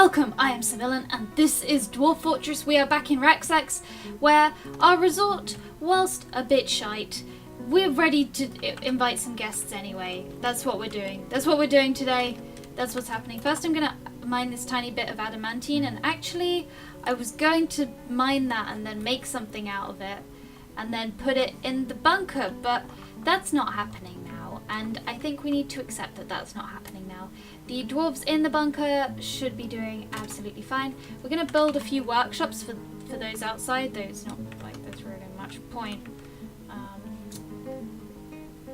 Welcome, I am Civilian, and this is Dwarf Fortress. We are back in Racksacks, where our resort, whilst a bit shite, we're ready to invite some guests anyway. That's what we're doing. That's what we're doing today. That's what's happening. First I'm gonna mine this tiny bit of adamantine, and actually I was going to mine that and then make something out of it and then put it in the bunker, but that's not happening now, and I think we need to accept that that's not happening now. The dwarves in the bunker should be doing absolutely fine. We're going to build a few workshops for those outside. Those not like there's really much point.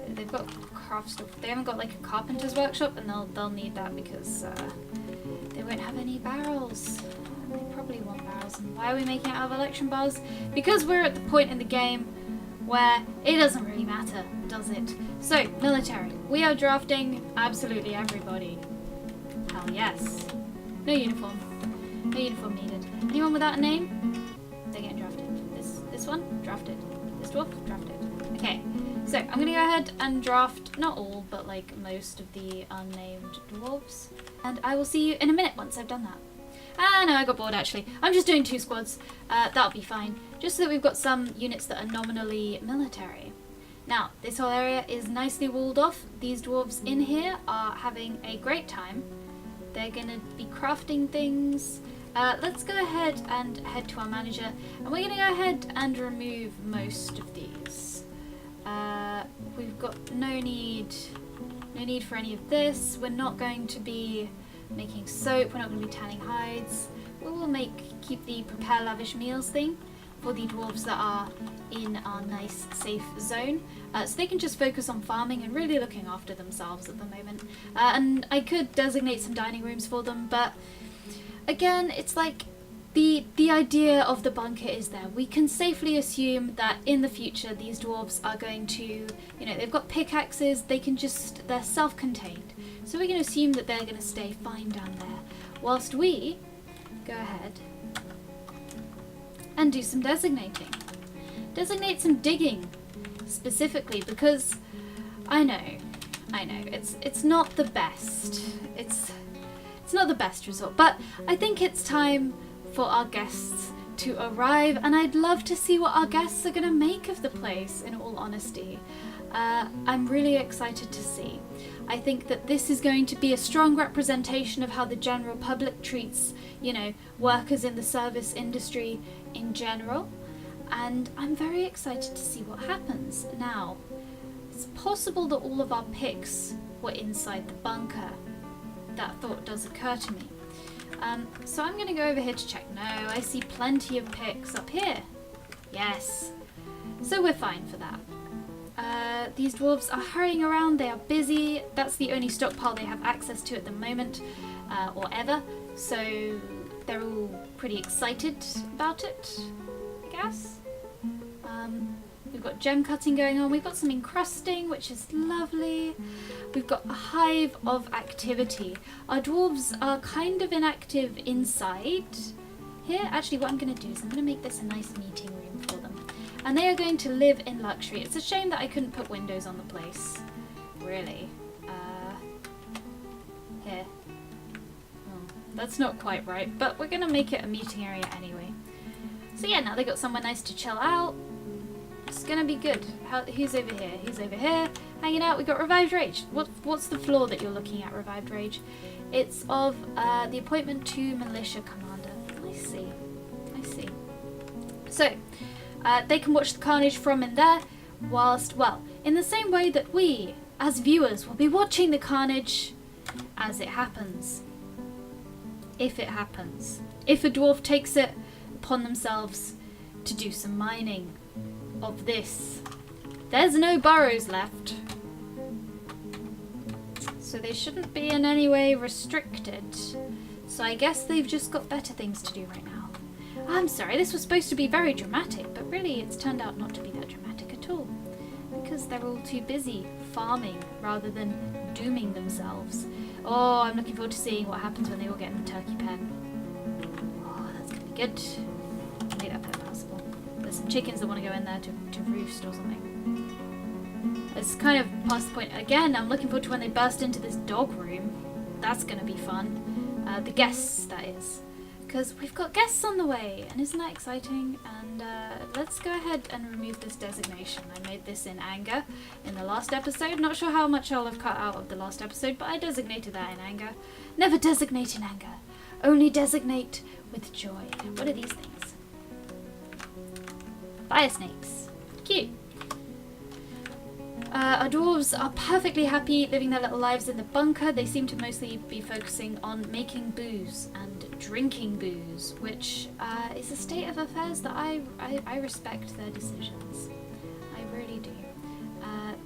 They've got craft stuff. They haven't got like a carpenter's workshop, and they'll need that because they won't have any barrels. They probably want barrels. And why are we making it out of election bars? Because we're at the point in the game where it doesn't really matter, does it? So, military. We are drafting absolutely everybody. Hell yes. No uniform. No uniform needed. Anyone without a name? They're getting drafted. This one? Drafted. This dwarf? Drafted. Okay. So, I'm going to go ahead and draft, not all, but like most of the unnamed dwarves. And I will see you in a minute once I've done that. Ah, no, I got bored actually. I'm just doing 2 squads. That'll be fine. Just so that we've got some units that are nominally military. Now, this whole area is nicely walled off. These dwarves in here are having a great time. They're going to be crafting things. Let's go ahead and head to our manager. And we're going to go ahead and remove most of these. We've got no need for any of this. We're not going to be making soap. We're not going to be tanning hides. We will keep the prepare lavish meals thing for the dwarves that are in our nice safe zone, so they can just focus on farming and really looking after themselves at the moment. And I could designate some dining rooms for them, but again, it's like the idea of the bunker is there. We can safely assume that in the future these dwarves are going to, you know, they've got pickaxes, they're self-contained. So we can assume that they're going to stay fine down there, whilst we go ahead and do some designating. Designate some digging, specifically, because I know, it's not the best. It's not the best result, but I think it's time for our guests to arrive, and I'd love to see what our guests are going to make of the place, in all honesty. I'm really excited to see. I think that this is going to be a strong representation of how the general public treats, you know, workers in the service industry in general, and I'm very excited to see what happens. Now, it's possible that all of our picks were inside the bunker. That thought does occur to me. So I'm going to go over here to check. No, I see plenty of picks up here. Yes. So we're fine for that. These dwarves are hurrying around, they are busy. That's the only stockpile they have access to at the moment, or ever. So they're all pretty excited about it, I guess. We've got gem cutting going on. We've got some encrusting, which is lovely. We've got a hive of activity. Our dwarves are kind of inactive inside here. Actually, what I'm going to do is I'm going to make this a nice meeting room for them. And they are going to live in luxury. It's a shame that I couldn't put windows on the place. Really. Here. Oh, that's not quite right, but we're going to make it a meeting area anyway. So yeah, now they got somewhere nice to chill out. It's going to be good. Who's over here? Who's over here? Hanging out. We got Revived Rage. What's the floor that you're looking at, Revived Rage? It's of the appointment to Militia Commander. I see. So, they can watch the carnage from in there, whilst, well, in the same way that we, as viewers, will be watching the carnage as it happens. If it happens. If a dwarf takes it upon themselves to do some mining of this. There's no burrows left, so they shouldn't be in any way restricted. So I guess they've just got better things to do right now. I'm sorry, this was supposed to be very dramatic, but really it's turned out not to be that dramatic at all, because they're all too busy farming rather than dooming themselves. Oh, I'm looking forward to seeing what happens when they all get in the turkey pen. Oh, that's gonna be good. Make that pen possible. There's some chickens that want to go in there to roost or something. It's kind of past the point. Again, I'm looking forward to when they burst into this dog room. That's going to be fun. The guests, that is. Because we've got guests on the way, and isn't that exciting? And let's go ahead and remove this designation. I made this in anger in the last episode. Not sure how much I'll have cut out of the last episode, but I designated that in anger. Never designate in anger. Only designate with joy. What are these things? Fire snakes. Cute. Our dwarves are perfectly happy living their little lives in the bunker. They seem to mostly be focusing on making booze and drinking booze, which is a state of affairs that I respect their decisions. I really do.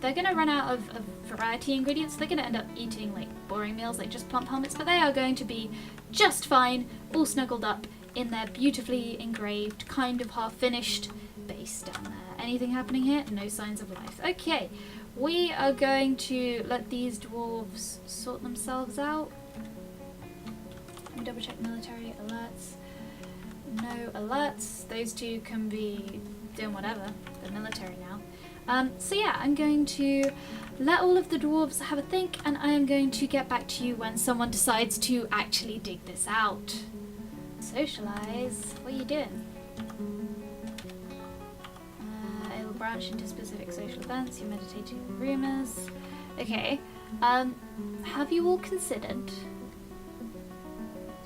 They're going to run out of variety ingredients. They're going to end up eating like boring meals like just plump helmets, but they are going to be just fine, all snuggled up in their beautifully engraved, kind of half-finished base down there. Anything happening here? No signs of life. Okay, we are going to let these dwarves sort themselves out. Let me double check military alerts. No alerts. Those two can be doing whatever. They're military now. So yeah, I'm going to let all of the dwarves have a think, and I am going to get back to you when someone decides to actually dig this out. Socialize. What are you doing? It'll branch into specific social events. You're meditating on rumors. Okay. Have you all considered?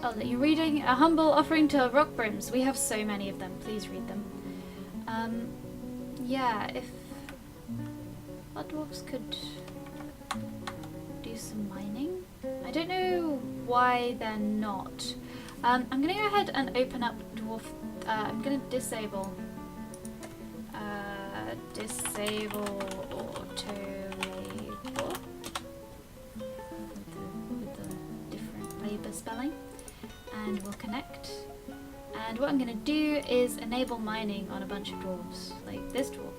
Oh, that you're reading a humble offering to rock brims. We have so many of them. Please read them. Yeah, if our dwarves could do some mining. I don't know why they're not. I'm gonna go ahead and open up dwarf. I'm gonna disable auto labor with the different labor spelling, and we'll connect. And what I'm gonna do is enable mining on a bunch of dwarves, like this dwarf.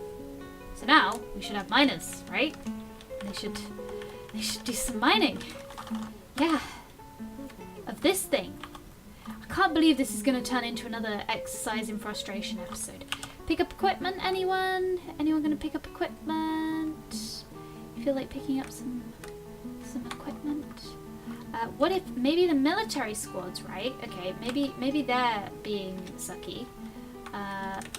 So now we should have miners, right? They should do some mining. Yeah. Of this thing. I can't believe this is going to turn into another exercise in frustration episode. Pick up equipment, anyone? Anyone going to pick up equipment? You feel like picking up some equipment? What if maybe the military squads, right? Okay, maybe they're being sucky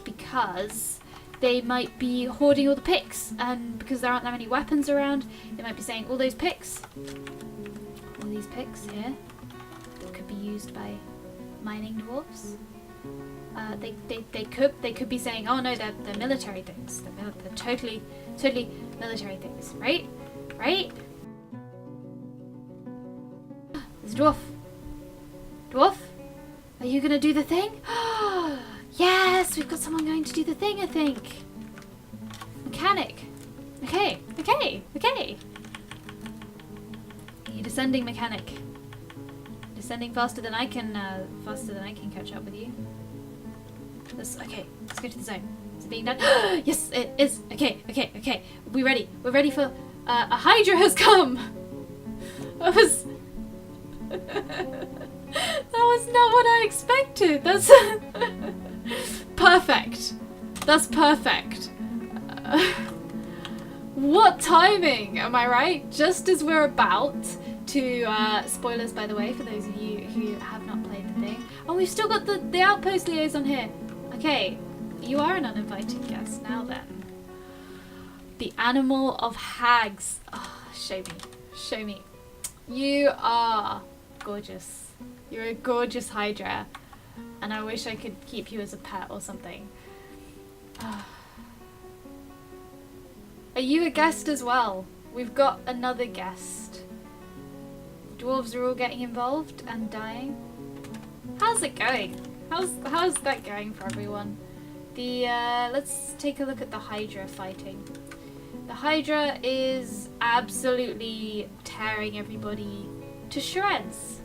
because they might be hoarding all the picks, and because there aren't that many weapons around, they might be saying all those picks, all these picks here, could be used by mining dwarves. They could be saying, oh no, they're military things. They're totally military things, right? Right? There's a dwarf. Dwarf, are you gonna do the thing? Yes, we've got someone going to do the thing, I think. Mechanic. Okay. You're descending, mechanic. Descending faster than I can catch up with you. Okay, let's go to the zone. Is it being done? Yes, it is. Okay. We're ready for a Hydra has come. That was not what I expected. That's perfect. That's perfect. What timing, am I right? Just as we're about to, spoilers by the way, for those of you who have not played the thing. Oh, we've still got the outpost liaison here. Okay, you are an uninvited guest now then. The animal of hags. Oh, show me. You are gorgeous. You're a gorgeous Hydra. And I wish I could keep you as a pet or something. Are you a guest as well? We've got another guest. The dwarves are all getting involved and dying. How's it going? How's that going for everyone? Let's take a look at the Hydra fighting. The Hydra is absolutely tearing everybody to shreds.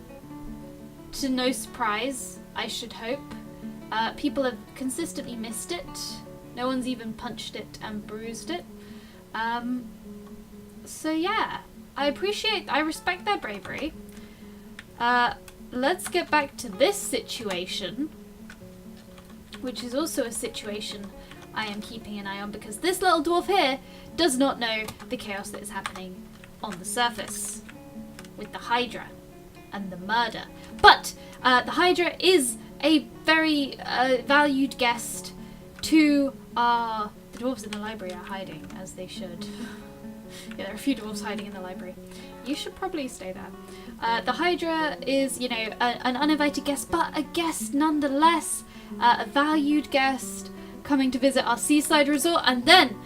To no surprise, I should hope. People have consistently missed it. No one's even punched it and bruised it. So yeah, I respect their bravery. Let's get back to this situation, which is also a situation I am keeping an eye on, because this little dwarf here does not know the chaos that is happening on the surface with the Hydra. and the murder. But the Hydra is a very valued guest to the dwarves in the library are hiding, as they should. Yeah, there are a few dwarves hiding in the library. You should probably stay there. The Hydra is, you know, an uninvited guest, but a guest nonetheless. A valued guest coming to visit our seaside resort, and then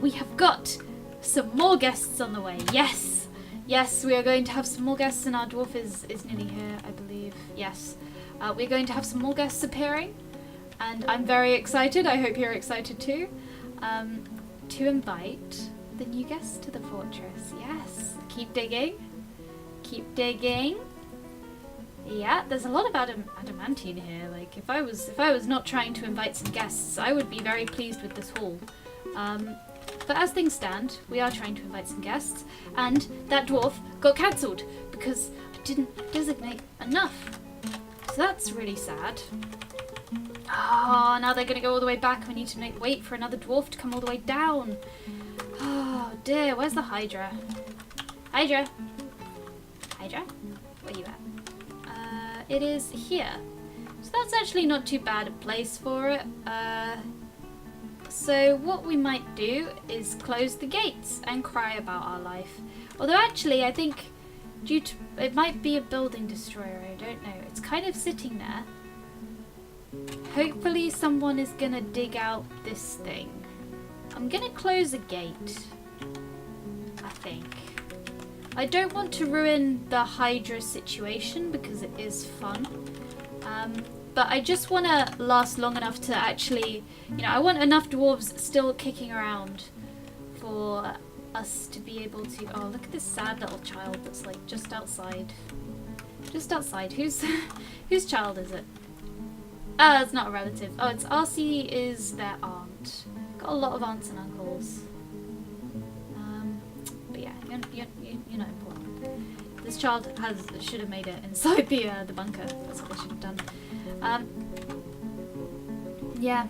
we have got some more guests on the way. Yes, we are going to have some more guests, and our dwarf is nearly here, I believe. Yes, we're going to have some more guests appearing, and I'm very excited. I hope you're excited too. To invite the new guests to the fortress. Yes, keep digging. Keep digging. Yeah, there's a lot of adamantine here. Like, if I was not trying to invite some guests, I would be very pleased with this haul. But as things stand, we are trying to invite some guests, and that dwarf got cancelled because I didn't designate enough. So that's really sad. Oh, now they're going to go all the way back. We need to wait for another dwarf to come all the way down. Oh dear, where's the Hydra? Hydra? Hydra? Where are you at? It is here. So that's actually not too bad a place for it. So what we might do is close the gates and cry about our life. Although actually I think due to it might be a building destroyer, I don't know. It's kind of sitting there. Hopefully someone is gonna dig out this thing. I'm gonna close a gate, I think. I don't want to ruin the Hydra situation because it is fun. But I just want to last long enough to actually, you know, I want enough dwarves still kicking around for us to be able to... Oh, look at this sad little child that's like just outside. Just outside. Whose child is it? Ah, it's not a relative. Oh, it's RC is their aunt. Got a lot of aunts and uncles. But yeah, you're not important. This child should have made it inside the bunker. That's what they should have done. Yeah.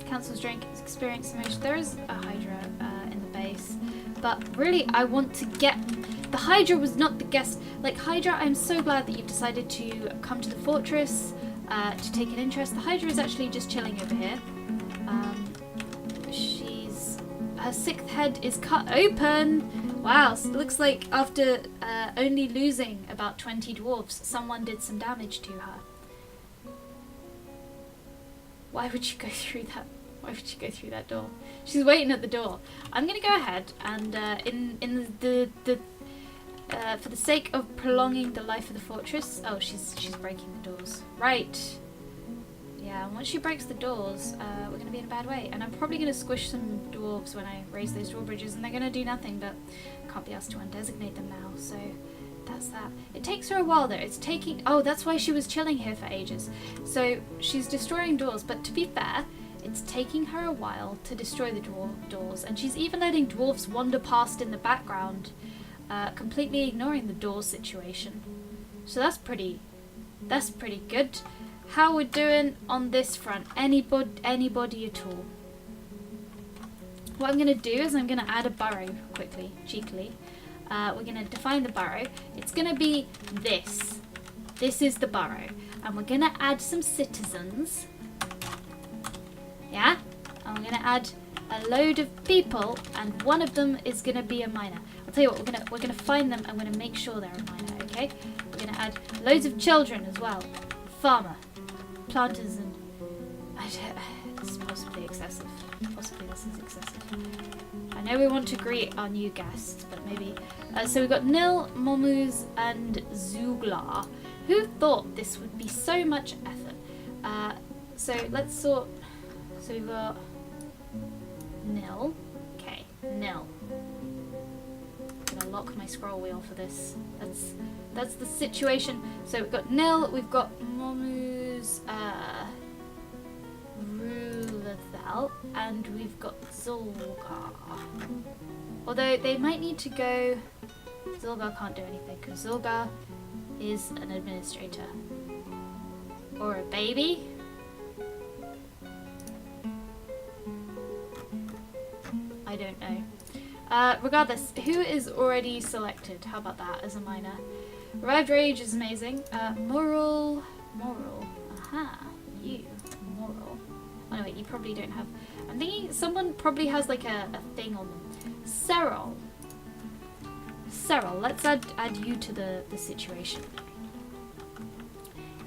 Council's drink is experiencing emotion. There is a Hydra in the base, but really I want to get... The Hydra was not the guest. Like, Hydra, I'm so glad that you've decided to come to the fortress to take an interest. The Hydra is actually just chilling over here. Her sixth head is cut open. Wow, so it looks like after only losing about 20 dwarves, someone did some damage to her. Why would you go through that? Why would you go through that door? She's waiting at the door. I'm gonna go ahead and for the sake of prolonging the life of the fortress. Oh, she's breaking the doors. Right. Yeah, and once she breaks the doors, we're gonna be in a bad way. And I'm probably gonna squish some dwarves when I raise those drawbridges, and they're gonna do nothing. But can't be asked to undesignate them now. So that's that. It takes her a while though. It's taking... Oh, that's why she was chilling here for ages. So she's destroying doors, but to be fair, it's taking her a while to destroy the doors, and she's even letting dwarfs wander past in the background, completely ignoring the door situation. So that's pretty good. How we're doing on this front? Anybody at all? What I'm gonna do is I'm gonna add a burrow quickly, cheekily. We're gonna define the burrow. It's gonna be this. This is the burrow, and we're gonna add some citizens. Yeah, and we're gonna add a load of people, and one of them is gonna be a miner. I'll tell you what, we're gonna find them. I'm gonna make sure they're a miner. Okay, we're gonna add loads of children as well. Farmer, planters, and this is possibly excessive. Possibly this is excessive. I know we want to greet our new guests, but maybe. So we've got Nil, Momuz, and Zuglar. Who thought this would be so much effort? So let's sort. So we've got Nil. Okay, Nil. I'm gonna lock my scroll wheel for this. That's the situation. So we've got Nil, we've got Momuz, Rulathel, and we've got Zulgar. Although they might need to go... Zulgar can't do anything because Zulgar is an administrator. Or a baby. I don't know. Regardless, who is already selected? How about that as a miner? Revived Rage is amazing. Moral. Aha, you. Moral. Oh no, wait, you probably don't have... I'm thinking someone probably has like a thing on them. Cyril, let's add you to the situation.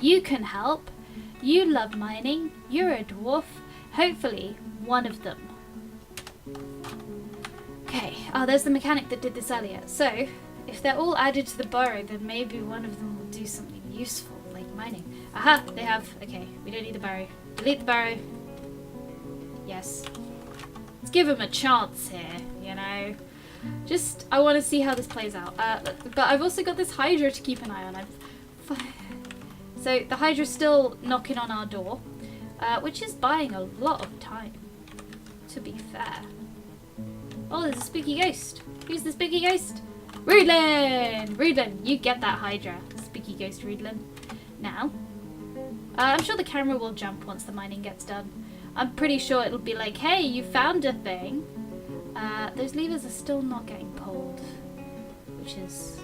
You can help. You love mining. You're a dwarf. Hopefully, one of them. Okay. Oh, there's the mechanic that did this earlier. So, if they're all added to the burrow, then maybe one of them will do something useful, like mining. Aha! They have. Okay, we don't need the burrow. Delete the burrow. Yes. Let's give them a chance here, you know. Just, I want to see how this plays out. But I've also got this Hydra to keep an eye on. So the Hydra's still knocking on our door, which is buying a lot of time, to be fair. Oh, there's a spooky ghost. Who's the spooky ghost? Rudlin! Rudlin, you get that Hydra. Spooky ghost Rudlin. Now, I'm sure the camera will jump once the mining gets done. I'm pretty sure it'll be like, hey, you found a thing. Those levers are still not getting pulled, which is...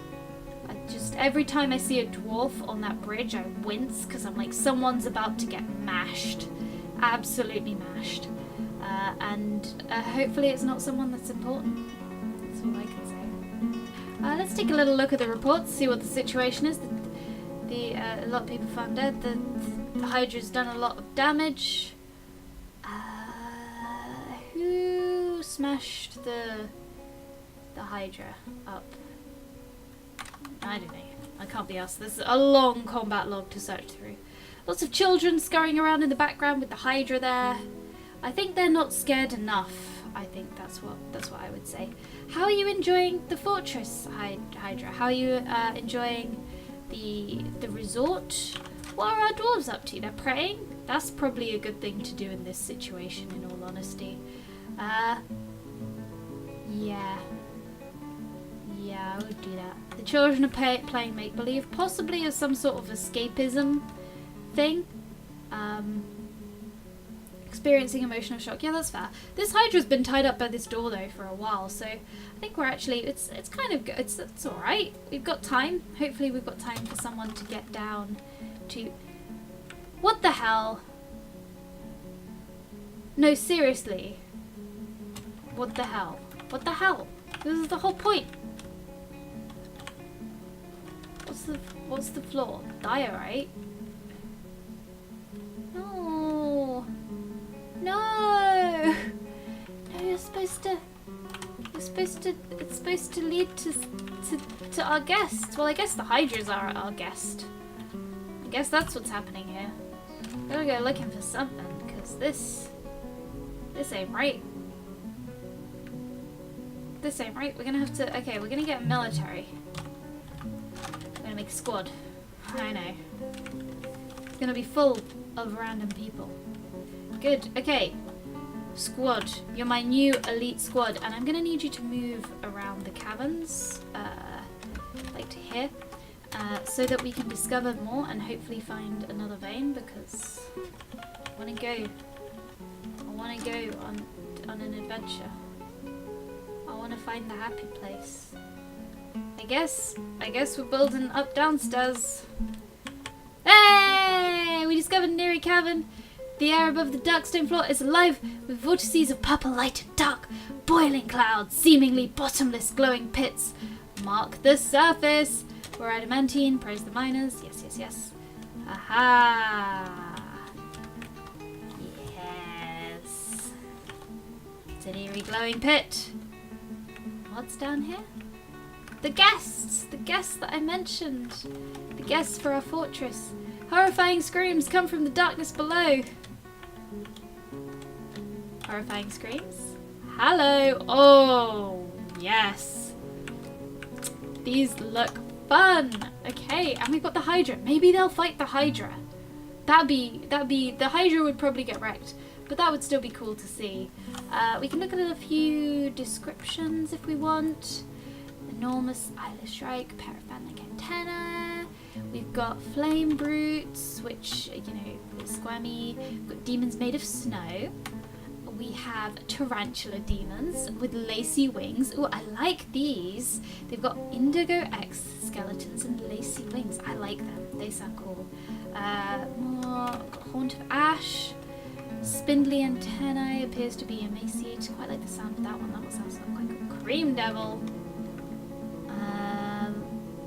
every time I see a dwarf on that bridge, I wince, because I'm like, someone's about to get mashed. Absolutely mashed. And hopefully it's not someone that's important. That's all I can say. Let's take a little look at the reports, see what the situation is. A lot of people found dead. The Hydra's done a lot of damage. Who smashed the Hydra up? I don't know. I can't be asked. There's a long combat log to search through. Lots of children scurrying around in the background with the Hydra there. I think they're not scared enough. I think that's what I would say. How are you enjoying the fortress, Hydra? How are you enjoying the resort? What are our dwarves up to? They're praying? That's probably a good thing to do in this situation, in all honesty. Yeah, I would do that. The children are playing make-believe, possibly as some sort of escapism thing. Experiencing emotional shock. Yeah, that's fair. This Hydra's been tied up by this door, though, for a while, so I think we're actually... It's kind of good. It's alright. We've got time. Hopefully we've got time for someone to get down to... What the hell? No, seriously. What the hell? What the hell? This is the whole point. What's the floor? Diorite? No. No. No, it's supposed to lead to our guests. Well, I guess the Hydras are our guest. I guess that's what's happening here. Gotta go looking for something, because this ain't right. This ain't right. We're gonna have to... Okay, we're gonna get military. We're gonna make a squad. I know. It's gonna be full of random people. Good. Okay. Squad. You're my new elite squad, and I'm gonna need you to move around the caverns, like to here, so that we can discover more and hopefully find another vein, because I wanna go on an adventure. I want to find the happy place. I guess we're building up downstairs. Hey! We discovered an eerie cavern. The air above the dark stone floor is alive with vortices of purple light and dark, boiling clouds, seemingly bottomless glowing pits. Mark the surface. We're adamantine. Praise the miners. Yes, yes, yes. Aha! Yes. It's an eerie glowing pit. What's down here? The guests! The guests that I mentioned. The guests for our fortress. Horrifying screams come from the darkness below. Horrifying screams? Hello! Oh, yes. These look fun. Okay, and we've got the Hydra. Maybe they'll fight the Hydra. That'd be, the Hydra would probably get wrecked. But that would still be cool to see. We can look at a few descriptions if we want. Enormous eyeless shrike, paraphantic antenna. We've got flame brutes, which, you know, is squammy. We've got demons made of snow. we have tarantula demons with lacy wings. Oh, I like these. They've got indigo X skeletons and lacy wings. I like them. They sound cool. More haunt of ash. Spindly antennae appears to be emaciated. Quite like the sound of that one. That one sounds quite good. Cream devil.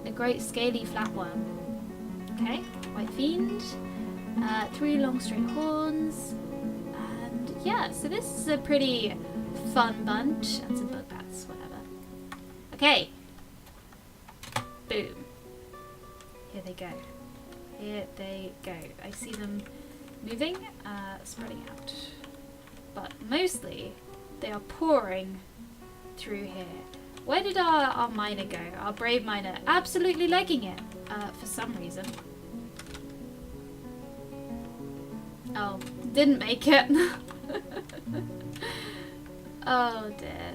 A great scaly flatworm. Okay. White fiend. 3 long straight horns. And yeah, so this is a pretty fun bunch. And some bug bats, whatever. Okay. Boom. Here they go. Here they go. I see them moving, spreading out. But mostly, they are pouring through here. Where did our miner go? Our brave miner. Absolutely legging it, for some reason. Oh, didn't make it. Oh dear.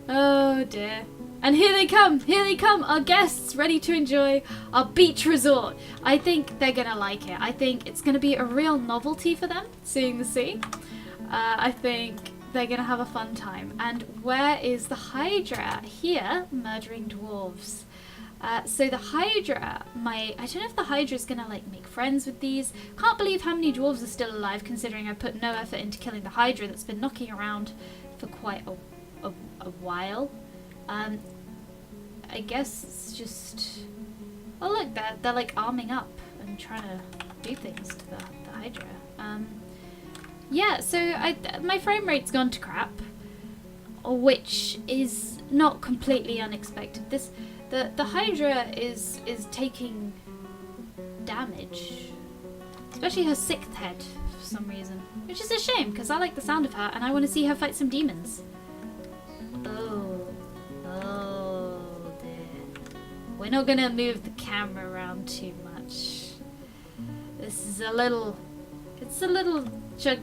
Oh dear. And here they come, our guests ready to enjoy our beach resort. I think they're gonna like it. I think it's gonna be a real novelty for them, seeing the sea. I think they're gonna have a fun time. And where is the Hydra? Here, murdering dwarves. So the Hydra, I don't know if the Hydra's gonna like make friends with these. Can't believe how many dwarves are still alive, considering I put no effort into killing the Hydra that's been knocking around for quite a while. I guess it's just... Oh look, they're like arming up and trying to do things to the Hydra. Yeah, so my frame rate's gone to crap, which is not completely unexpected. The Hydra is taking damage, especially her 6th head for some reason, which is a shame because I like the sound of her and I want to see her fight some demons. Oh dear. We're not gonna move the camera around too much. This is it's a little chug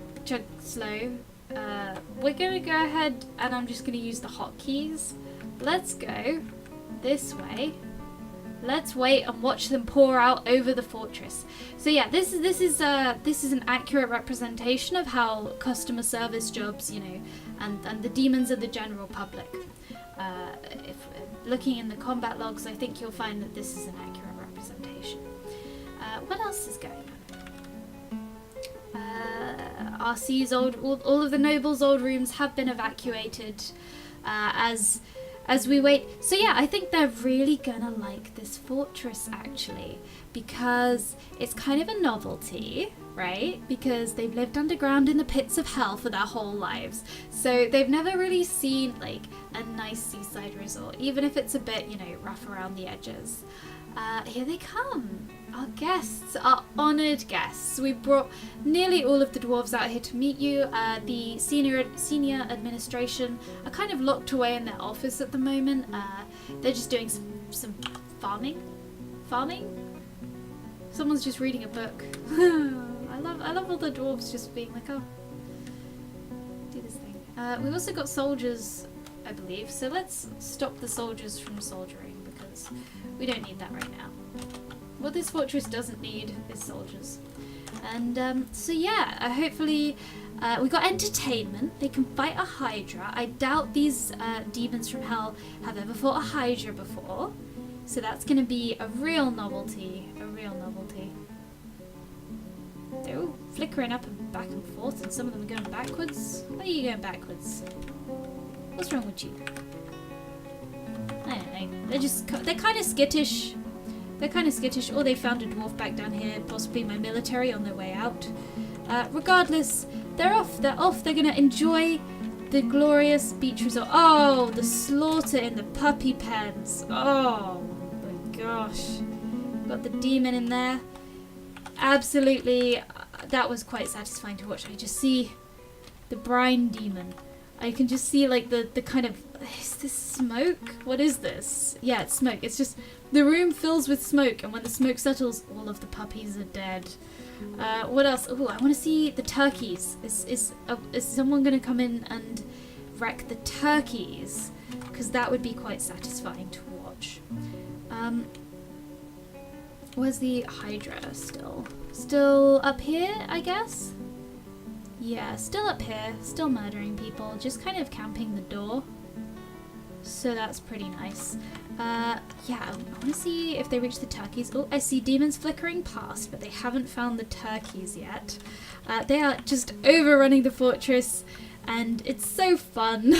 slow. We're gonna go ahead and I'm just gonna use the hotkeys. Let's go this way. Let's wait and watch them pour out over the fortress. So yeah, this is an accurate representation of how customer service jobs, you know, and the demons of the general public. If looking in the combat logs, I think you'll find that this is an accurate representation. What else is going on? RC's all of the nobles' old rooms have been evacuated as we wait. So yeah, I think they're really gonna like this fortress actually, because it's kind of a novelty, right? Because they've lived underground in the pits of hell for their whole lives. So they've never really seen like a nice seaside resort, even if it's a bit, you know, rough around the edges. Here they come. Our guests, our honoured guests. We brought nearly all of the dwarves out here to meet you. The senior administration are kind of locked away in their office at the moment. They're just doing some farming. Someone's just reading a book. I love all the dwarves just being like, oh, do this thing. We've also got soldiers, I believe. So let's stop the soldiers from soldiering because we don't need that right now. What this fortress doesn't need is soldiers. And so yeah, hopefully we got entertainment. They can fight a Hydra. I doubt these demons from hell have ever fought a Hydra before. So that's going to be a real novelty. They're all flickering up and back and forth, and some of them are going backwards. Why are you going backwards? What's wrong with you? I don't know. They're kind of skittish. Or they found a dwarf back down here, possibly my military on their way out. Regardless, they're off. They're gonna enjoy the glorious beach resort. Oh, the slaughter in the puppy pens. Oh my gosh. Got the demon in there. Absolutely, that was quite satisfying to watch. I just see the brine demon. I can just see like the kind of, is this smoke? What is this? Yeah, it's smoke. It's just, the room fills with smoke, and when the smoke settles, all of the puppies are dead. What else? Oh, I want to see the turkeys. Is someone going to come in and wreck the turkeys? Because that would be quite satisfying to watch. Where's the Hydra still? Still up here, I guess? Yeah, still up here, still murdering people, just kind of camping the door. So that's pretty nice. Yeah, I want to see if they reach the turkeys. Oh, I see demons flickering past, but they haven't found the turkeys yet. They are just overrunning the fortress, and it's so fun.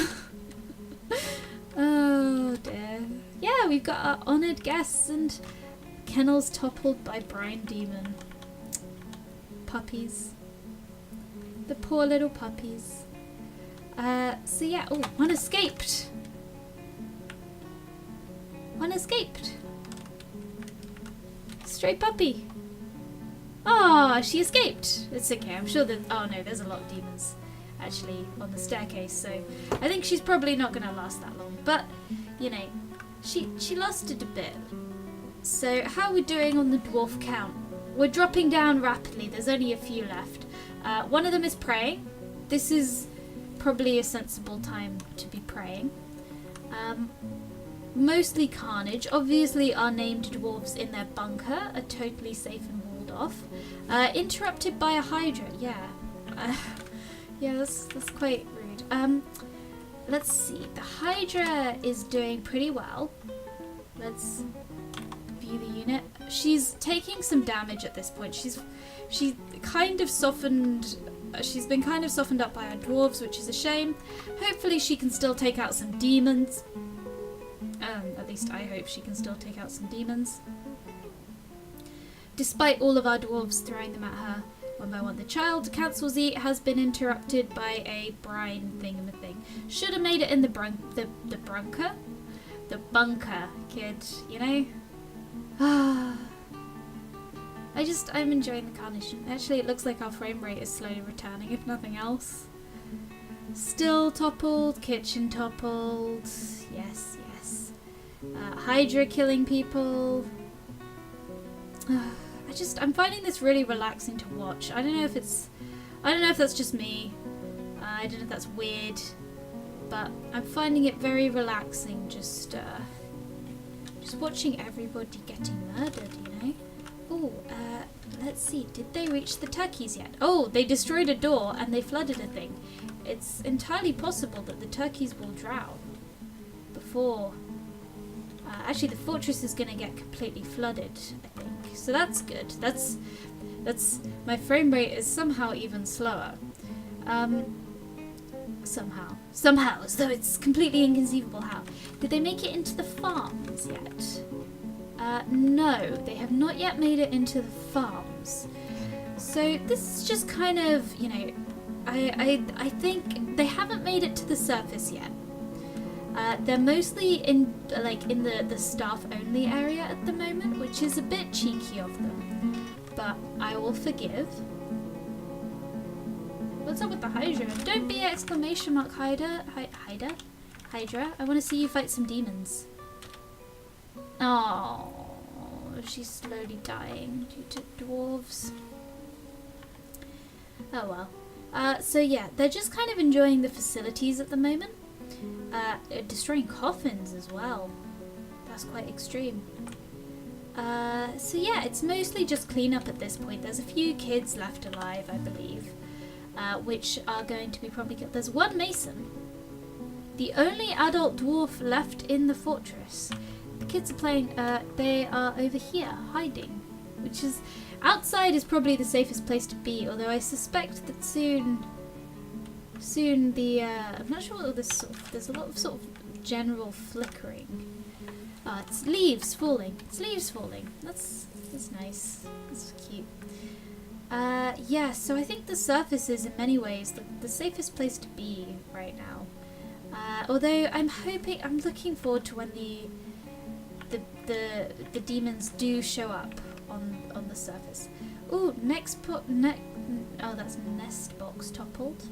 Oh dear. Yeah, we've got our honoured guests and kennels toppled by brine demon. Puppies. The poor little puppies. So yeah, oh, one escaped. One escaped. Stray puppy. Ah, she escaped. It's okay, I'm sure that, oh no, there's a lot of demons actually on the staircase, so I think she's probably not going to last that long, but you know, she lasted a bit. So how are we doing on the dwarf count? We're dropping down rapidly, there's only a few left. One of them is praying. This is probably a sensible time to be praying. Mostly carnage. Obviously our named dwarves in their bunker are totally safe and walled off. Interrupted by a hydra, yeah. Yeah, that's quite rude. Let's see. The hydra is doing pretty well. Let's view the unit. She's taking some damage at this point. She's kind of softened. She's been kind of softened up by our dwarves, which is a shame. Hopefully she can still take out some demons. At least I hope she can still take out some demons. Despite all of our dwarves throwing them at her one by one. The child council's eat has been interrupted by a brine thingamathing. Should have made it in the bunker. The bunker, kid, you know? I'm enjoying the carnage. Actually, it looks like our frame rate is slowly returning, if nothing else. Still toppled, kitchen toppled. Yes, yes. Hydra killing people. I'm finding this really relaxing to watch. I don't know if that's just me. I don't know if that's weird, but I'm finding it very relaxing. Just watching everybody getting murdered, you know. Oh, let's see. Did they reach the turkeys yet? Oh, they destroyed a door and they flooded a thing. It's entirely possible that the turkeys will drown before. Actually, the fortress is going to get completely flooded, I think. So that's good. That's my frame rate is somehow even slower. Somehow, as though it's completely inconceivable how. Did they make it into the farms yet? No, they have not yet made it into the farms. So this is just kind of, you know, I think they haven't made it to the surface yet. They're mostly in the staff only area at the moment, which is a bit cheeky of them, but I will forgive. What's up with the Hydra? Don't be exclamation mark Hydra. Hydra. I want to see you fight some demons. Oh, she's slowly dying due to dwarves. Oh well. So yeah, they're just kind of enjoying the facilities at the moment. Destroying coffins as well. That's quite extreme. So yeah, it's mostly just cleanup at this point. There's a few kids left alive, I believe, which are going to be probably killed. There's one mason. The only adult dwarf left in the fortress. The kids are playing, they are over here, hiding, which is, outside is probably the safest place to be, although I suspect that soon the, I'm not sure what this there's a lot of sort of general flickering. It's leaves falling. It's leaves falling. That's nice. That's cute. Yeah, so I think the surface is in many ways the safest place to be right now. Although I'm looking forward to when the demons do show up on the surface. Ooh, oh, that's nest box toppled.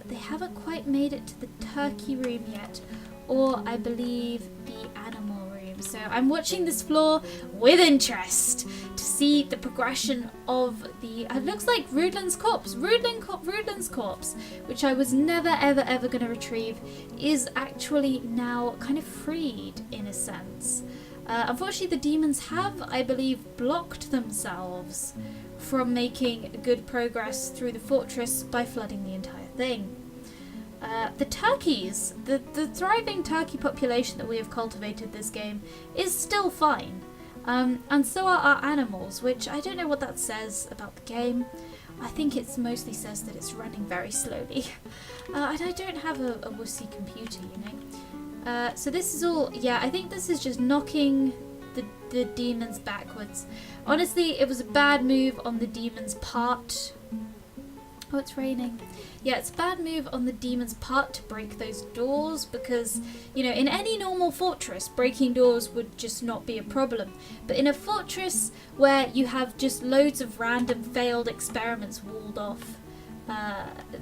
They haven't quite made it to the turkey room yet, or I believe the animal room. So I'm watching this floor with interest to see the progression of the. It looks like Rudland's corpse. Rudland's corpse, which I was never ever going to retrieve, is actually now kind of freed in a sense. Unfortunately, the demons have, I believe, blocked themselves from making good progress through the fortress by flooding the entire thing. The turkeys, the thriving turkey population that we have cultivated this game is still fine. And so are our animals, which I don't know what that says about the game. I think it mostly says that it's running very slowly. And I don't have a wussy computer, you know. So this is all, yeah, I think this is just knocking the demons backwards. Honestly, it was a bad move on the demons' part. Oh, it's raining. Yeah, it's a bad move on the demon's part to break those doors because, you know, in any normal fortress, breaking doors would just not be a problem. But in a fortress where you have just loads of random failed experiments walled off,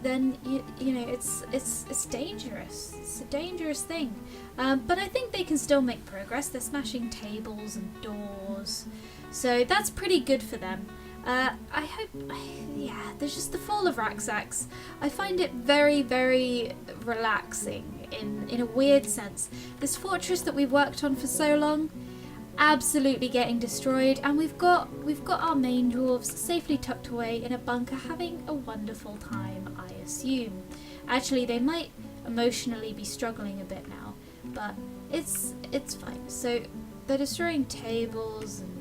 then, you know, it's dangerous. It's a dangerous thing. But I think they can still make progress. They're smashing tables and doors. So that's pretty good for them. I hope, yeah, there's just the fall of Racksacks. I find it very, very relaxing in a weird sense. This fortress that we've worked on for so long, absolutely getting destroyed, and we've got our main dwarves safely tucked away in a bunker having a wonderful time, I assume. Actually, they might emotionally be struggling a bit now, but it's fine. So they're destroying tables and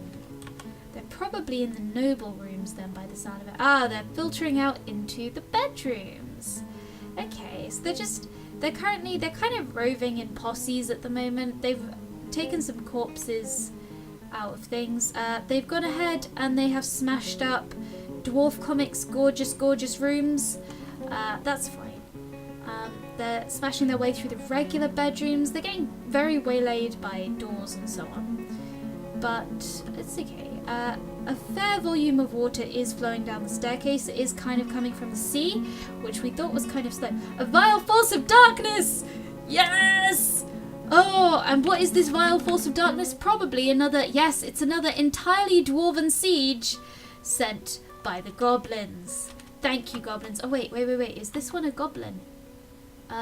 they're probably in the noble rooms then by the sound of it. Ah, they're filtering out into the bedrooms. Okay, so they're kind of roving in posses at the moment. They've taken some corpses out of things. They've gone ahead and they have smashed up Dwarf Comics' gorgeous rooms. That's fine. They're smashing their way through the regular bedrooms. They're getting very waylaid by doors and so on. But it's okay. A fair volume of water is flowing down the staircase. It is kind of coming from the sea, which we thought was kind of slow. A vile force of darkness! Yes! Oh, and what is this vile force of darkness? Probably another, yes, it's another entirely dwarven siege sent by the goblins. Thank you, goblins. Oh, wait. Is this one a goblin?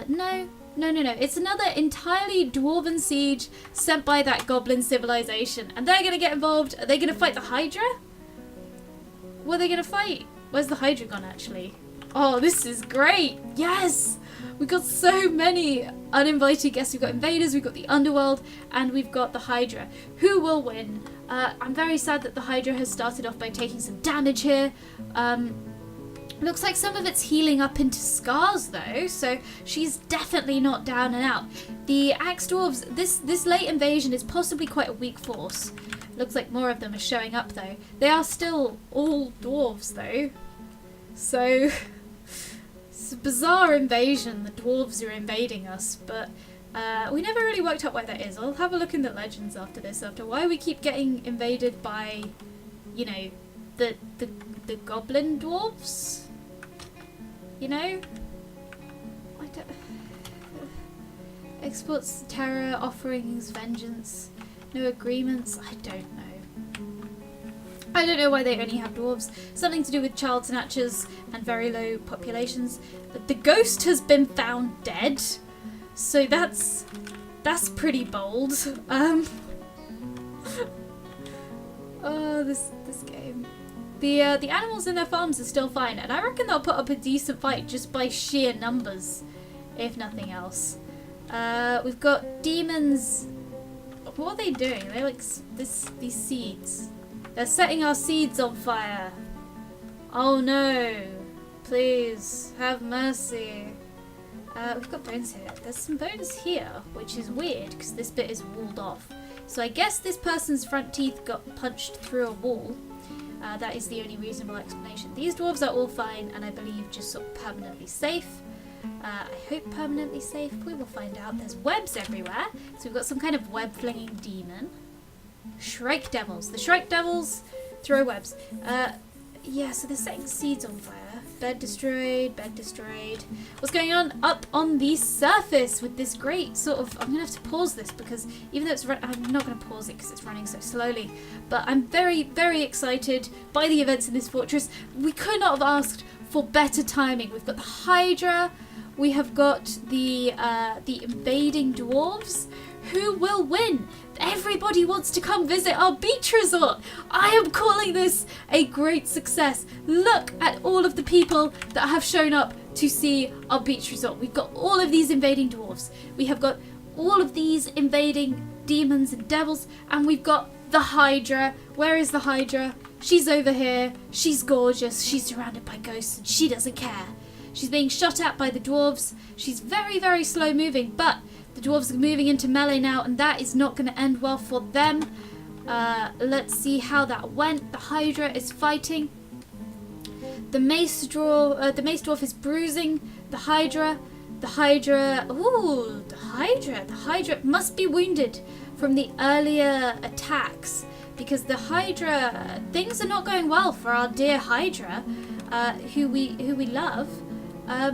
No. It's another entirely dwarven siege sent by that goblin civilization. And they're going to get involved. Are they going to fight the Hydra? What are they going to fight? Where's the Hydra gone, actually? Oh, this is great. Yes! We've got so many uninvited guests. We've got invaders, we've got the underworld, and we've got the Hydra. Who will win? I'm very sad that the Hydra has started off by taking some damage here. Looks like some of it's healing up into scars though, so she's definitely not down and out. The Axe Dwarves, this late invasion is possibly quite a weak force. Looks like more of them are showing up though. They are still all dwarves though. So, it's a bizarre invasion. The dwarves are invading us, but we never really worked out why that is. I'll have a look in the legends after this, after why we keep getting invaded by, you know, the goblin dwarves. You know? I don't... Exports terror, offerings, vengeance, no agreements. I don't know. I don't know why they only have dwarves. Something to do with child snatchers and very low populations. The ghost has been found dead, so that's pretty bold. Oh, this game. The animals in their farms are still fine, and I reckon they'll put up a decent fight just by sheer numbers, if nothing else. We've got demons. What are they doing? They're like these seeds. They're setting our seeds on fire. Oh no! Please have mercy. We've got bones here. There's some bones here, which is weird because this bit is walled off. So I guess this person's front teeth got punched through a wall. That is the only reasonable explanation. These dwarves are all fine and I believe just sort of permanently safe. I hope permanently safe. We will find out. There's webs everywhere. So we've got some kind of web-flinging demon. Shrike Devils. The Shrike Devils throw webs. Yeah, so they're setting seeds on fire. Bed destroyed, bed destroyed. What's going on up on the surface with this great sort of... I'm going to have to pause this because even though it's... I'm not going to pause it because it's running so slowly. But I'm very, very excited by the events in this fortress. We could not have asked for better timing. We've got the Hydra. We have got the invading dwarves Who will win? Everybody wants to come visit our beach resort. I am calling this a great success. Look at all of the people that have shown up to see our beach resort. We've got all of these invading dwarves. We have got all of these invading demons and devils, and we've got the Hydra. Where is the Hydra? She's over here. She's gorgeous. She's surrounded by ghosts and she doesn't care. She's being shot at by the dwarves. She's very, very slow moving, but the dwarves are moving into melee now, and that is not going to end well for them. Let's see how that went. The Hydra is fighting. The mace dwarf is bruising the Hydra. The Hydra must be wounded from the earlier attacks, because the Hydra, things are not going well for our dear Hydra, who we love. I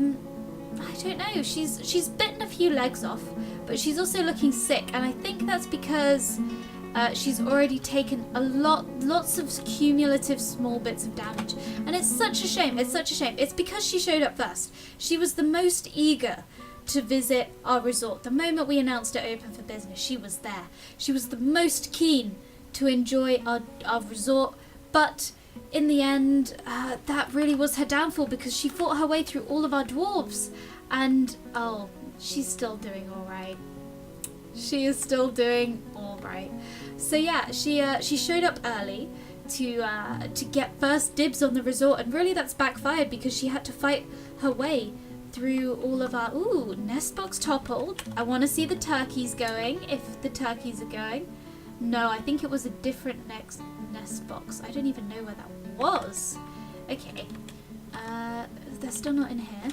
don't know. She's bitten a few legs off, but she's also looking sick, and I think that's because she's already taken lots of cumulative small bits of damage, and it's such a shame. It's because she showed up first. She was the most eager to visit our resort. The moment we announced it open for business, she was there. She was the most keen to enjoy our resort, but in the end, that really was her downfall, because she fought her way through all of our dwarves, and oh, she's still doing all right. She is still doing all right. So yeah, she showed up early to get first dibs on the resort, and really that's backfired because she had to fight her way through all of our... Ooh, nest box toppled. I want to see the turkeys going, if the turkeys are going. No, I think it was a different nest box. I don't even know where that was. Okay. They're still not in here.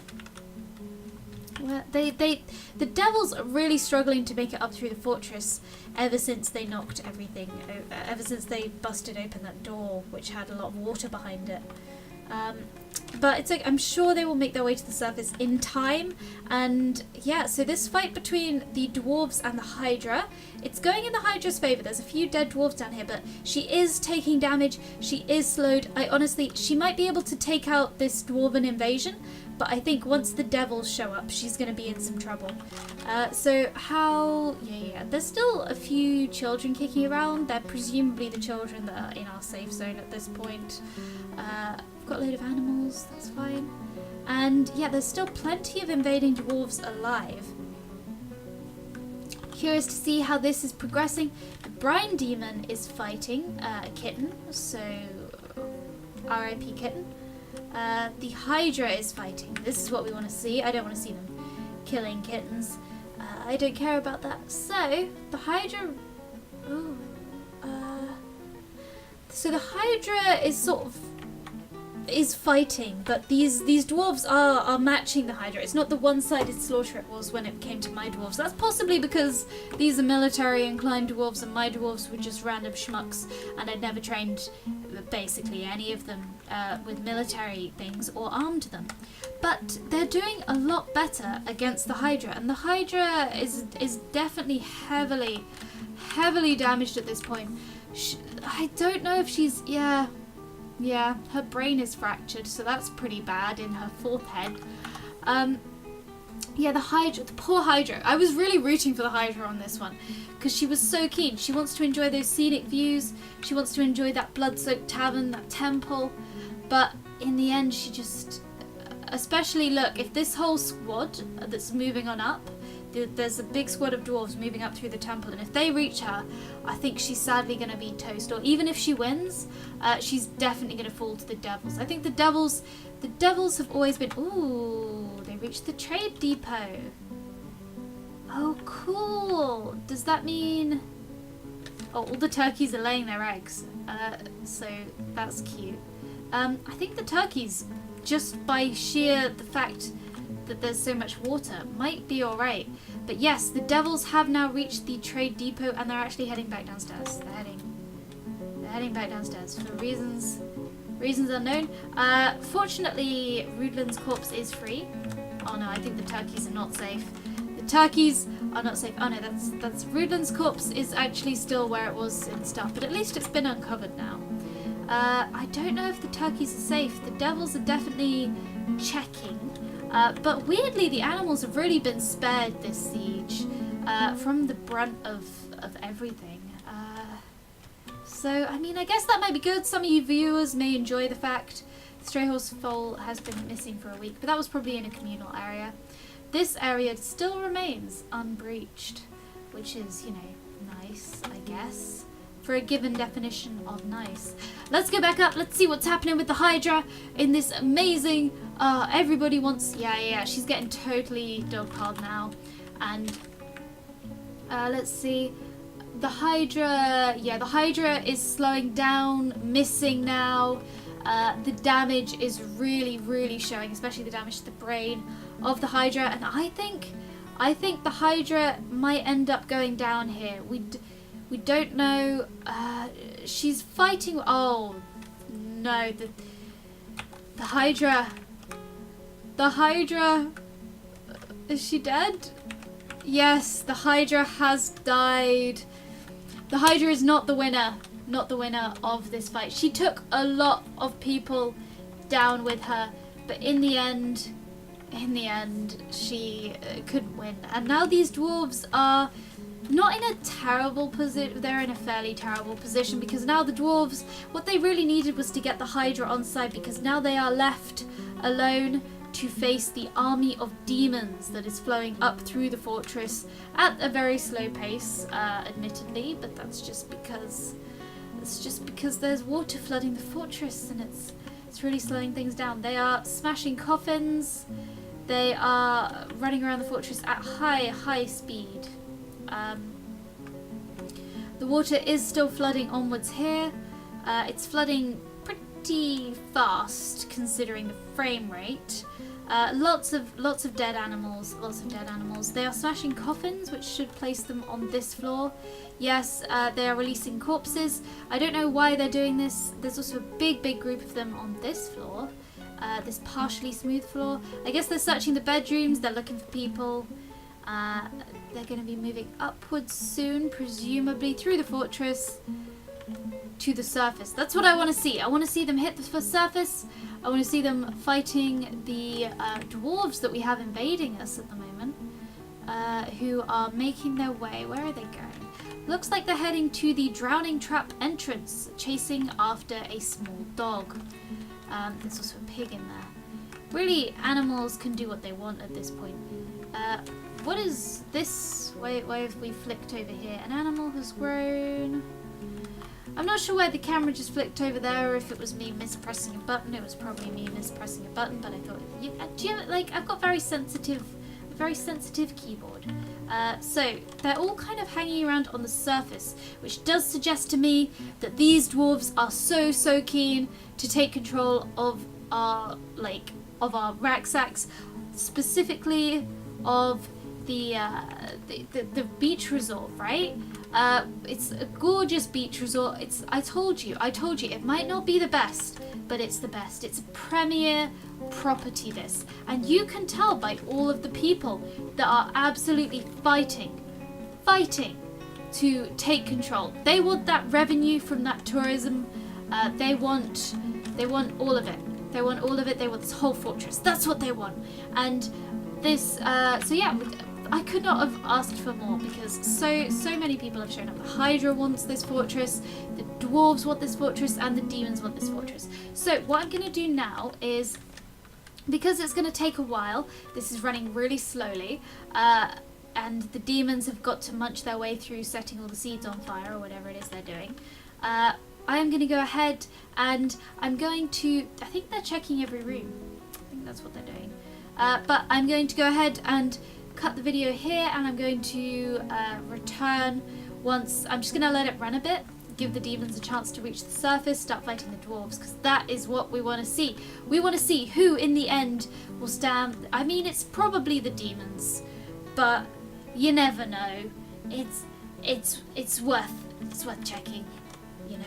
Well, the devils are really struggling to make it up through the fortress ever since they knocked everything over, ever since they busted open that door, which had a lot of water behind it. But it's like, I'm sure they will make their way to the surface in time. And yeah, so this fight between the dwarves and the Hydra, it's going in the Hydra's favour. There's a few dead dwarves down here, but she is taking damage. She is slowed. She might be able to take out this dwarven invasion, but I think once the devils show up, she's going to be in some trouble. There's still a few children kicking around. They're presumably the children that are in our safe zone at this point. We've got a load of animals, that's fine. And yeah, there's still plenty of invading dwarves alive. Curious to see how this is progressing. The brine demon is fighting a kitten, so RIP kitten. The Hydra is fighting. This is what we want to see. I don't want to see them killing kittens. I don't care about that. So the Hydra... So the Hydra is sort of... is fighting, but these dwarves are matching the Hydra. It's not the one-sided slaughter it was when it came to my dwarves. That's possibly because these are military inclined dwarves and my dwarves were just random schmucks, and I'd never trained basically any of them with military things or armed them. But they're doing a lot better against the Hydra, and the Hydra is definitely heavily damaged at this point. I don't know if she's... Yeah, her brain is fractured, so that's pretty bad in her fourth head. Yeah, the poor Hydra. I was really rooting for the Hydra on this one, because she was so keen. She wants to enjoy those scenic views. She wants to enjoy that blood-soaked tavern, that temple. But in the end, she just... Especially, look, if this whole squad that's moving on up, there's a big squad of dwarves moving up through the temple, and if they reach her, I think she's sadly going to be toast. Or even if she wins, she's definitely going to fall to the devils. I think the devils have always been... Ooh, they reached the trade depot. Oh, cool. Does that mean... Oh, all the turkeys are laying their eggs. So that's cute. I think the turkeys, just by sheer the fact that there's so much water, might be alright. But yes, the devils have now reached the trade depot, and they're actually heading back downstairs. They're heading back downstairs for reasons unknown. Fortunately, Rudland's corpse is free. Oh no, I think the turkeys are not safe. The turkeys are not safe. Oh no, that's Rudland's corpse is actually still where it was in the start, but at least it's been uncovered now. I don't know if the turkeys are safe. The devils are definitely checking. But weirdly, the animals have really been spared this siege. from the brunt of everything. So, I mean, I guess that might be good. Some of you viewers may enjoy the fact Stray Horse Foal has been missing for a week, but that was probably in a communal area. This area still remains unbreached, which is, you know, nice, I guess, for a given definition of nice. Let's go back up. Let's see what's happening with the Hydra in this amazing, everybody wants, yeah, she's getting totally dogpiled now. And, let's see, the Hydra is slowing down, missing now. The damage is really showing, especially the damage to the brain of the Hydra, and I think the Hydra might end up going down here. We don't know. She's fighting. Oh no, the Hydra. The Hydra. Is she dead? Yes, the Hydra has died. The Hydra is not the winner. Not the winner of this fight. She took a lot of people down with her, but in the end, she couldn't win. And now these dwarves are not in a terrible position. They're in a fairly terrible position, because now the dwarves, what they really needed was to get the Hydra on side, because now they are left alone to face the army of demons that is flowing up through the fortress at a very slow pace, admittedly, but that's just because there's water flooding the fortress, and it's really slowing things down. They are smashing coffins. They are running around the fortress at high speed. The water is still flooding onwards here. It's flooding pretty fast considering the frame rate. Lots of dead animals. They are smashing coffins, which should place them on this floor. Yes, they are releasing corpses. I don't know why they're doing this. There's also a big group of them on this floor. This partially smooth floor. I guess they're searching the bedrooms. They're looking for people. They're going to be moving upwards soon, presumably through the fortress to the surface. That's what I want to see. I want to see them hit the surface. I want to see them fighting the dwarves that we have invading us at the moment, who are making their way. Where are they going? Looks like they're heading to the drowning trap entrance, chasing after a small dog. There's also a pig in there. Really, animals can do what they want at this point. What is this? Why have we flicked over here? An animal has grown. I'm not sure why the camera just flicked over there, or if it was me mispressing a button. It was probably me mispressing a button, but I thought, do you have, like, I've got a very sensitive keyboard. So they're all kind of hanging around on the surface, which does suggest to me that these dwarves are so keen to take control of our Racksacks, specifically of the beach resort, right? It's a gorgeous beach resort. I told you, it might not be the best, but it's the best. It's a premier property, this. And you can tell by all of the people that are absolutely fighting to take control. They want that revenue from that tourism. They want all of it. They want all of it. They want this whole fortress. That's what they want. And this, so yeah, I could not have asked for more, because so many people have shown up. The Hydra wants this fortress, the dwarves want this fortress, and the demons want this fortress. So what I'm going to do now is, because it's going to take a while, this is running really slowly, and the demons have got to munch their way through setting all the seeds on fire, or whatever it is they're doing. I am going to go ahead and I'm going to, I think they're checking every room. I think that's what they're doing. But I'm going to go ahead and cut the video here, and I'm going to return once. I'm just going to let it run a bit, give the demons a chance to reach the surface, start fighting the dwarves, because that is what we want to see. We want to see who in the end will stand. I mean, it's probably the demons, but you never know. It's worth checking, you know.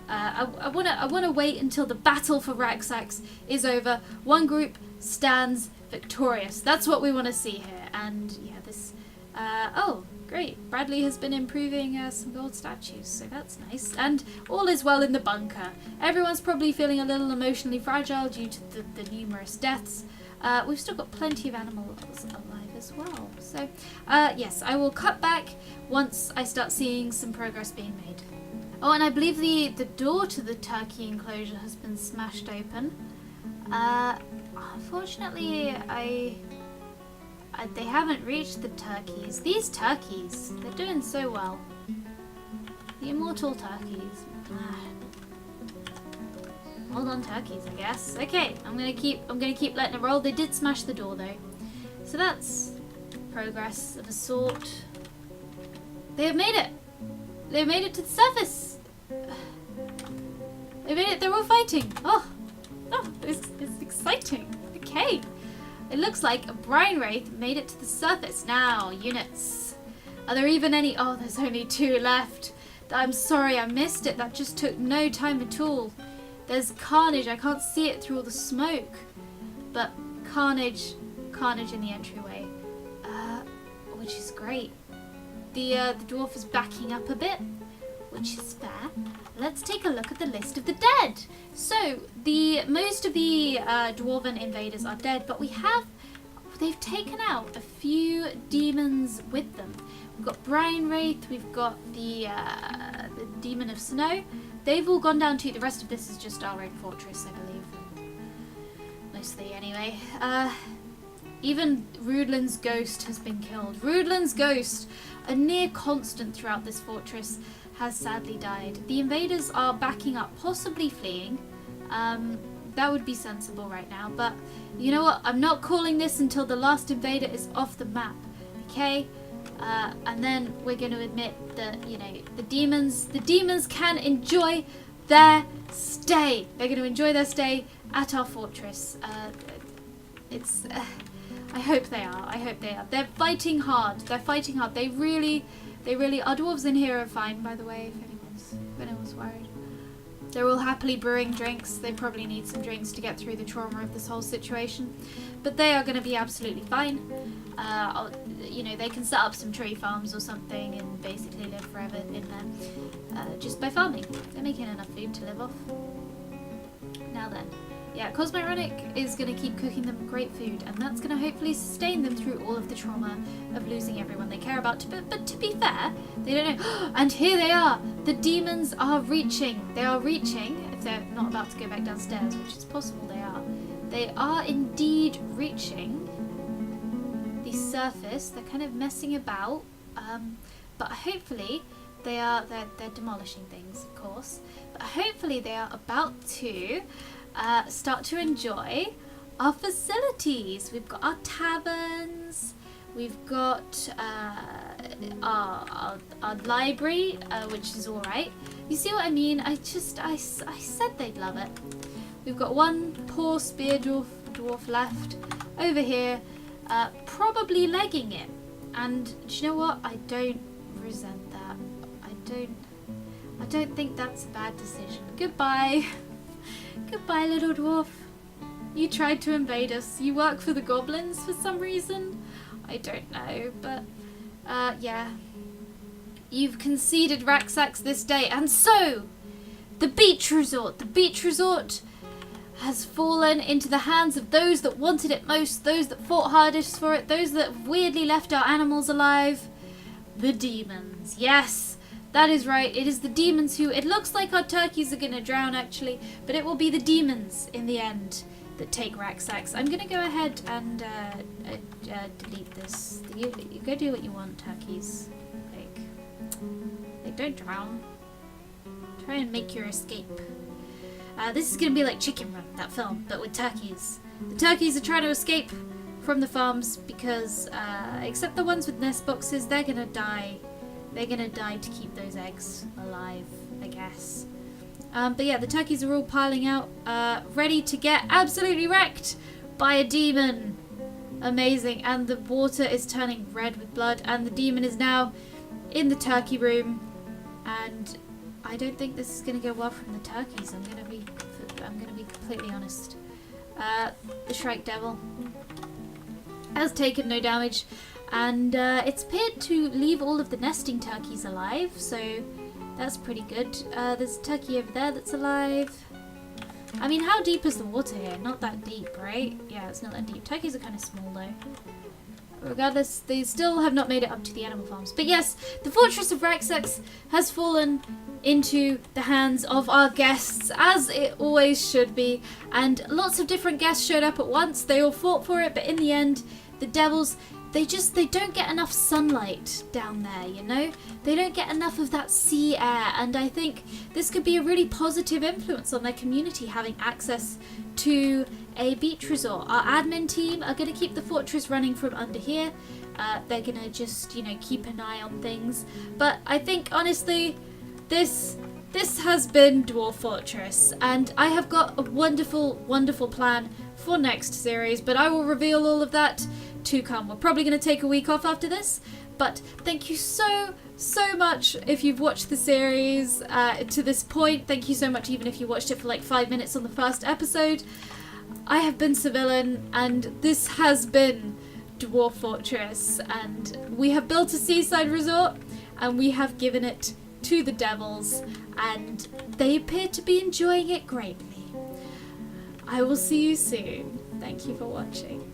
I wanna wait until the battle for Racksacks is over. One group stands victorious. That's what we want to see here. And yeah, this. Oh, great! Bradley has been improving some gold statues, so that's nice. And all is well in the bunker. Everyone's probably feeling a little emotionally fragile due to the numerous deaths. We've still got plenty of animals alive as well. So, yes, I will cut back once I start seeing some progress being made. Oh, and I believe the door to the turkey enclosure has been smashed open. Unfortunately, they haven't reached the turkeys. These turkeys, they're doing so well. The immortal turkeys. Hold on, turkeys, I guess. Okay, I'm gonna keep letting it roll. They did smash the door though, so that's progress of a sort. They have made it. They've made it to the surface. They made it. They're all fighting. Oh, it's exciting. Okay, it looks like a brine wraith made it to the surface. Now, units. Are there even any? Oh, there's only 2 left. I'm sorry, I missed it. That just took no time at all. There's carnage. I can't see it through all the smoke, but carnage in the entryway, which is great. The dwarf is backing up a bit, which is fair. Let's take a look at the list of the dead. So most of the dwarven invaders are dead, but they've taken out a few demons with them. We've got Brine Wraith, we've got the Demon of Snow. They've all gone down too. The rest of this is just our own fortress, I believe. Mostly, anyway. Even Rudlin's ghost has been killed. Rudlin's ghost, a near constant throughout this fortress, has sadly died. The invaders are backing up, possibly fleeing. That would be sensible right now. But you know what? I'm not calling this until the last invader is off the map. Okay? And then we're going to admit that, you know, the demons can enjoy their stay. They're going to enjoy their stay at our fortress. I hope they are. I hope they are. They're fighting hard. They really, our dwarves in here are fine, by the way, if anyone's worried. They're all happily brewing drinks. They probably need some drinks to get through the trauma of this whole situation. But they are going to be absolutely fine. You know, they can set up some tree farms or something and basically live forever in them just by farming. They're making enough food to live off. Now then, yeah, Cosmoronic is going to keep cooking them great food, and that's going to hopefully sustain them through all of the trauma of losing everyone they care about. But to be fair, they don't know. And here they are. The demons are reaching. They are reaching, if they're not about to go back downstairs, which is possible they are. They are indeed reaching the surface. They're kind of messing about, but hopefully they're demolishing things, of course. But hopefully they are about to start to enjoy our facilities. We've got our taverns. We've got our library, which is all right. You see what I mean? I said they'd love it. We've got one poor spear dwarf left over here, probably legging it. And do you know what? I don't resent that. I don't think that's a bad decision. Goodbye. Goodbye, little dwarf. You tried to invade us. You work for the goblins for some reason. I don't know, but yeah. You've conceded Racksacks this day, and so the beach resort has fallen into the hands of those that wanted it most, those that fought hardest for it, those that weirdly left our animals alive. The demons. Yes, that is right. It is the demons who... It looks like our turkeys are going to drown, actually, but it will be the demons in the end that take Racksacks. I'm going to go ahead and delete this. You go do what you want, turkeys. Like, don't drown. Try and make your escape. This is going to be like Chicken Run, that film, but with turkeys. The turkeys are trying to escape from the farms because, except the ones with nest boxes, they're going to die. They're going to die to keep those eggs alive, I guess. But yeah, the turkeys are all piling out, ready to get absolutely wrecked by a demon. Amazing. And the water is turning red with blood, and the demon is now in the turkey room. And I don't think this is going to go well from the turkeys. I'm going to be completely honest. The Shrike Devil has taken no damage, and it's appeared to leave all of the nesting turkeys alive, so that's pretty good. There's a turkey over there that's alive. I mean, how deep is the water here? Not that deep, right? Yeah, it's not that deep. Turkeys are kind of small though. regardless, they still have not made it up to the animal farms. But yes, the Fortress of Racksacks has fallen into the hands of our guests, as it always should be. And lots of different guests showed up at once. They all fought for it, but in the end, the devils, they don't get enough sunlight down there, you know? They don't get enough of that sea air, and I think this could be a really positive influence on their community, having access to a beach resort. Our admin team are going to keep the fortress running from under here. They're going to just, you know, keep an eye on things. But I think, honestly, this has been Dwarf Fortress, and I have got a wonderful, wonderful plan for next series, but I will reveal all of that to come. We're probably going to take a week off after this, but thank you so much if you've watched the series to this point. Thank you so much even if you watched it for like 5 minutes on the first episode. I have been Civilian, and this has been Dwarf Fortress, and we have built a seaside resort, and we have given it to the devils, and they appear to be enjoying it greatly. I will see you soon. Thank you for watching.